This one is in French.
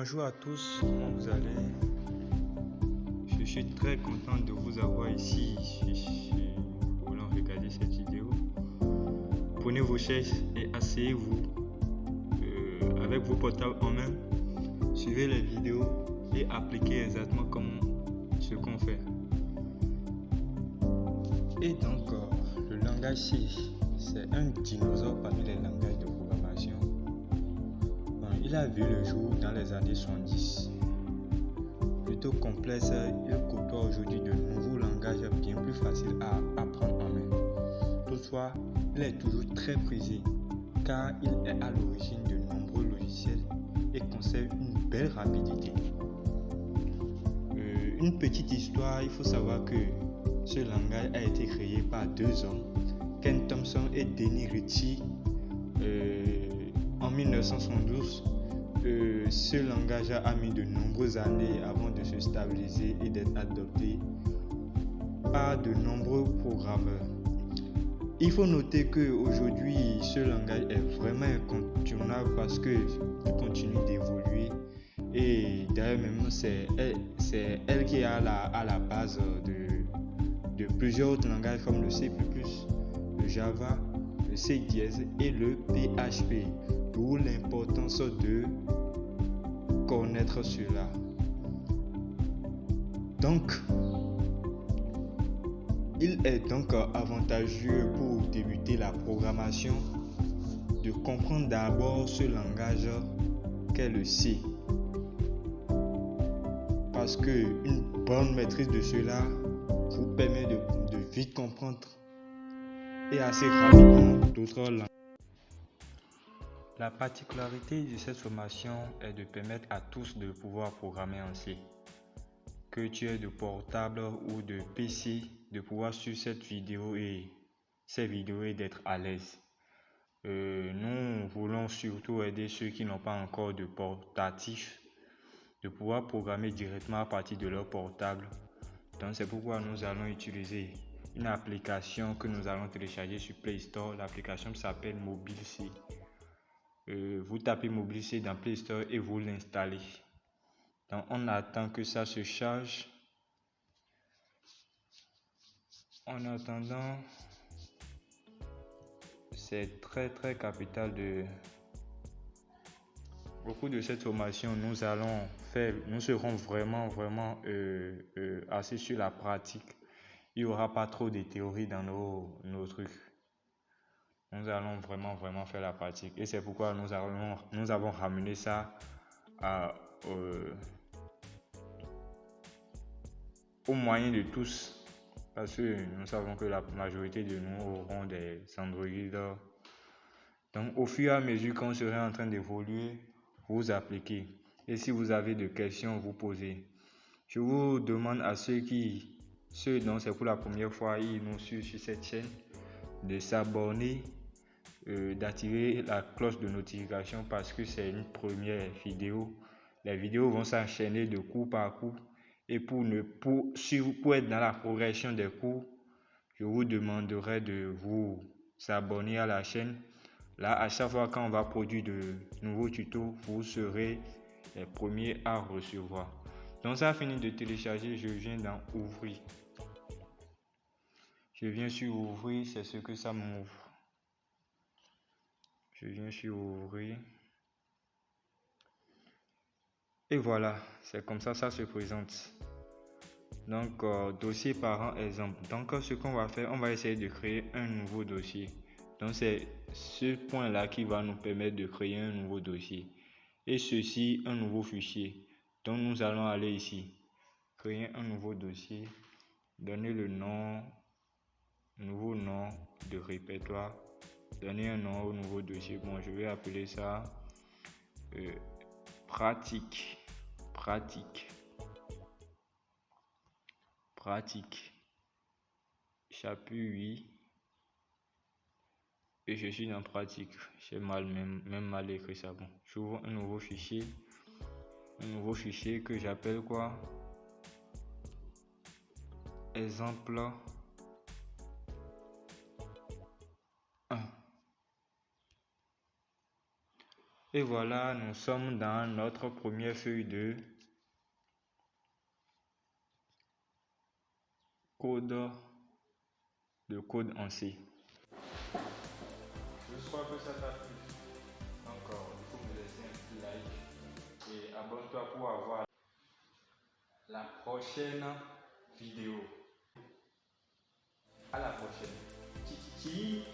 Bonjour à tous, comment vous allez? Je suis très content de vous avoir ici voulant regarder cette vidéo. Prenez vos chaises et asseyez-vous avec vos portables en main. Suivez les vidéos et appliquez exactement comme ce qu'on fait. Et donc, le langage C, c'est un dinosaure parmi les langages de programmation. Il a vu le jour dans les années 70. Plutôt complexe, il côtoie aujourd'hui de nouveaux langages bien plus faciles à apprendre en main. Toutefois, il est toujours très prisé car il est à l'origine de nombreux logiciels et conserve une belle rapidité. Une petite histoire, il faut savoir que ce langage a été créé par deux hommes, Ken Thompson et Denny Ritchie, en 1972. Ce langage a mis de nombreuses années avant de se stabiliser et d'être adopté par de nombreux programmeurs. Il faut noter qu'aujourd'hui, ce langage est vraiment incontournable parce qu'il continue d'évoluer. Et d'ailleurs même, c'est elle qui est à la base de plusieurs autres langages comme le C++, le Java, le C# et le PHP. D'où l'importance de connaître cela. Donc, il est donc avantageux pour débuter la programmation de comprendre d'abord ce langage qu'est le C. Parce qu'une bonne maîtrise de cela vous permet de vite comprendre et assez rapidement d'autres langues. La particularité de cette formation est de permettre à tous de pouvoir programmer en C. Que tu aies de portable ou de PC, de pouvoir suivre cette vidéo et d'être à l'aise. Nous voulons surtout aider ceux qui n'ont pas encore de portatif de pouvoir programmer directement à partir de leur portable. Donc c'est pourquoi nous allons utiliser une application que nous allons télécharger sur Play Store. L'application s'appelle MobileC. Vous tapez MobileC dans Play Store et vous l'installez. Donc on attend que ça se charge. En attendant, c'est très capital au cours de cette formation. Nous serons vraiment assez sur la pratique. Il n'y aura pas trop de théorie dans nos trucs. Nous allons vraiment faire la pratique. Et c'est pourquoi nous avons ramené ça au moyen de tous. Parce que nous savons que la majorité de nous auront des Android. Donc au fur et à mesure qu'on sera en train d'évoluer, vous appliquez. Et si vous avez des questions, vous posez. Je vous demande à ceux dont c'est pour la première fois, ils nous suivent sur cette chaîne, de s'abonner, d'activer la cloche de notification parce que c'est une première vidéo. Les vidéos vont s'enchaîner de cours par cours. Et pour être dans la progression des cours, je vous demanderai de vous abonner à la chaîne. Là, à chaque fois qu'on va produire de nouveaux tutos, vous serez les premiers à recevoir. Donc ça a fini de télécharger, je viens dans ouvrir. Je viens sur ouvrir, c'est ce que ça m'ouvre. Je viens sur ouvrir. Et voilà, c'est comme ça se présente. Donc, dossier parent exemple. Donc, ce qu'on va faire, on va essayer de créer un nouveau dossier. Donc, c'est ce point-là qui va nous permettre de créer un nouveau dossier. Et ceci, un nouveau fichier. Donc, nous allons aller ici. Créer un nouveau dossier. Donner le nom, nouveau nom de répertoire. Donner un nom au nouveau dossier. Bon, je vais appeler ça pratique. Chapitre 8. Et je suis en pratique. J'ai même mal écrit ça. Bon, j'ouvre un nouveau fichier. Un nouveau fichier que j'appelle quoi? Exemple 1. Et voilà, nous sommes dans notre première feuille de code en C. J'espère que ça t'a plu. Donc, il faut me laisser un petit like et abonne-toi pour avoir la prochaine vidéo. À la prochaine. Tchiki.